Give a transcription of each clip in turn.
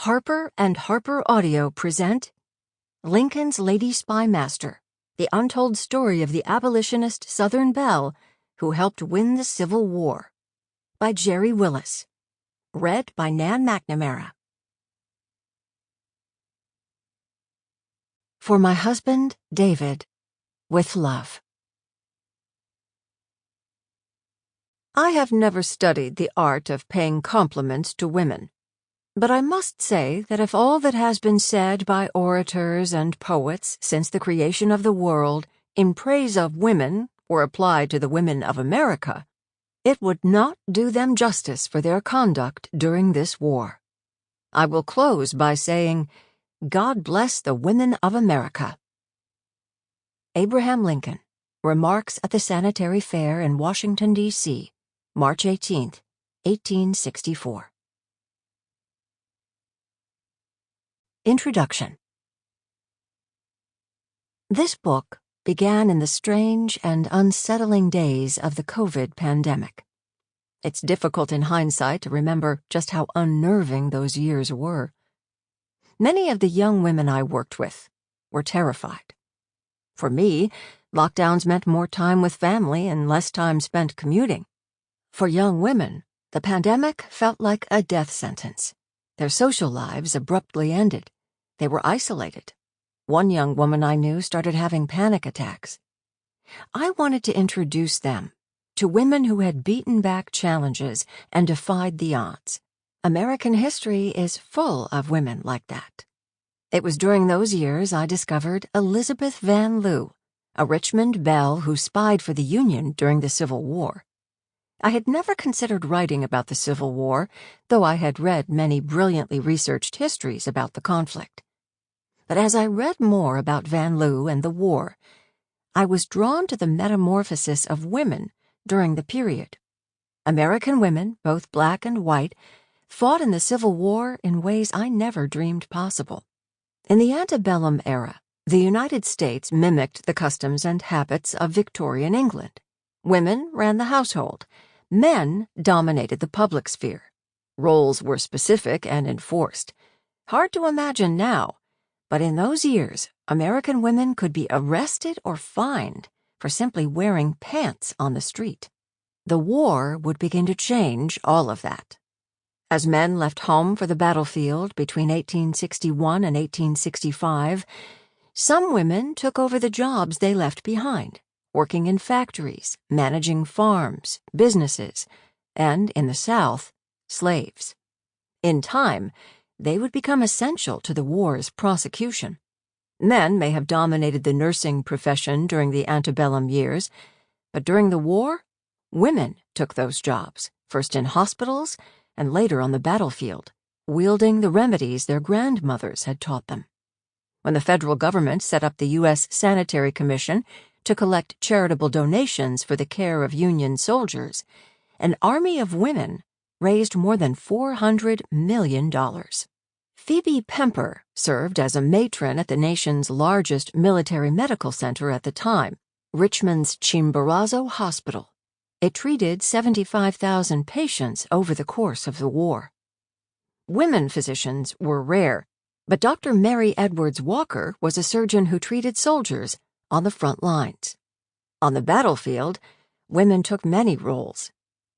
Harper and HarperAudio present Lincoln's Lady Spymaster, the untold story of the abolitionist Southern Belle who helped win the Civil War, by Gerri Willis. Read by Nan McNamara. For my husband, David, with love. I have never studied the art of paying compliments to women, but I must say that if all that has been said by orators and poets since the creation of the world in praise of women were applied to the women of America, it would not do them justice for their conduct during this war. I will close by saying, God bless the women of America. Abraham Lincoln, Remarks at the Sanitary Fair in Washington, D.C., March 18, 1864. Introduction. This book began in the strange and unsettling days of the COVID pandemic. It's difficult in hindsight to remember just how unnerving those years were. Many of the young women I worked with were terrified. For me, lockdowns meant more time with family and less time spent commuting. For young women, the pandemic felt like a death sentence. Their social lives abruptly ended. They were isolated. One young woman I knew started having panic attacks. I wanted to introduce them to women who had beaten back challenges and defied the odds. American history is full of women like that. It was during those years I discovered Elizabeth Van Lew, a Richmond belle who spied for the Union during the Civil War. I had never considered writing about the Civil War, though I had read many brilliantly researched histories about the conflict. But as I read more about Van Lew and the war, I was drawn to the metamorphosis of women during the period. American women, both black and white, fought in the Civil War in ways I never dreamed possible. In the antebellum era, the United States mimicked the customs and habits of Victorian England. Women ran the household. Men dominated the public sphere. Roles were specific and enforced. Hard to imagine now, but in those years, American women could be arrested or fined for simply wearing pants on the street. The war would begin to change all of that. As men left home for the battlefield between 1861 and 1865, some women took over the jobs they left behind, working in factories, managing farms, businesses, and, in the South, slaves. In time, they would become essential to the war's prosecution. Men may have dominated the nursing profession during the antebellum years, but during the war, women took those jobs, first in hospitals and later on the battlefield, wielding the remedies their grandmothers had taught them. When the federal government set up the U.S. Sanitary Commission to collect charitable donations for the care of Union soldiers, an army of women raised more than $400 million. Phoebe Pemper served as a matron at the nation's largest military medical center at the time, Richmond's Chimborazo Hospital. It treated 75,000 patients over the course of the war. Women physicians were rare, but Dr. Mary Edwards Walker was a surgeon who treated soldiers on the front lines. On the battlefield, women took many roles.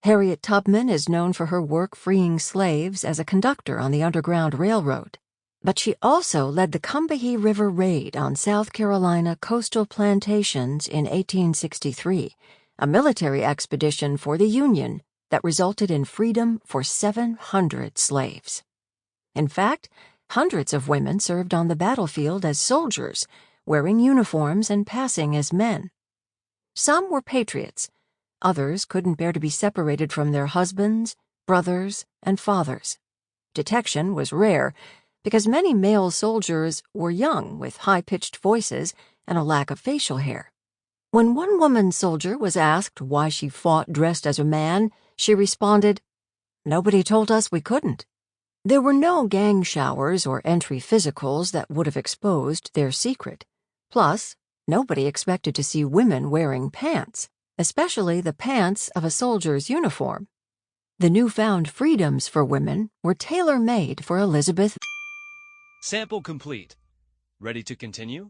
Harriet Tubman is known for her work freeing slaves as a conductor on the Underground Railroad, but she also led the Combahee River Raid on South Carolina coastal plantations in 1863, a military expedition for the Union that resulted in freedom for 700 slaves. In fact, hundreds of women served on the battlefield as soldiers, wearing uniforms and passing as men. Some were patriots. Others couldn't bear to be separated from their husbands, brothers, and fathers. Detection was rare because many male soldiers were young with high-pitched voices and a lack of facial hair. When one woman soldier was asked why she fought dressed as a man, she responded, "Nobody told us we couldn't." There were no gang showers or entry physicals that would have exposed their secret. Plus, nobody expected to see women wearing pants, especially the pants of a soldier's uniform. The newfound freedoms for women were tailor-made for Elizabeth. Sample complete. Ready to continue?